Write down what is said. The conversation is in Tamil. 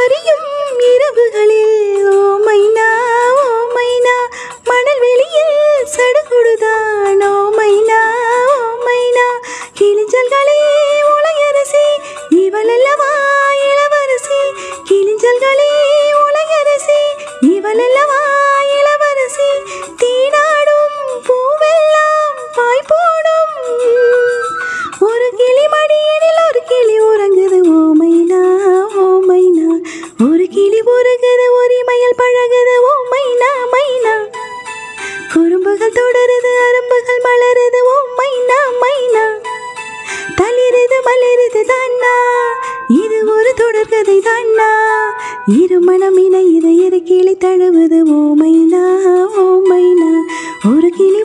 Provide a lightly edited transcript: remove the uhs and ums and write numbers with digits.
சொரியும் இரவுகளில் ஓ மைனா மணல் வெளியில் சடுகுடுதான் ஓ மைனா கிளிஞ்சல்களே உலகரசி இவள் அல்லவா இளவரசி கிளிஞ்சல்களே உலகரசி இவள் அல்லவா இளவரசி தீனாடும் பூவெல்லாம் பாய் போடும் ஒரு கிளி மடியனில் ஒரு கிளி உறங்குது ஓ மைனா ஒரு கிளி உறங்குது உரிமையில் பழகுது ஓ மைனா குறும்புகள் தொடருது அரும்புகள் மலருது ஓ மைனா தளிருது மலருது தானா இது ஒரு தொடர்கதை தானா இருமணம் இணையுது இரு கிளி தழுவுது ஓ மைனா ஒரு கிளி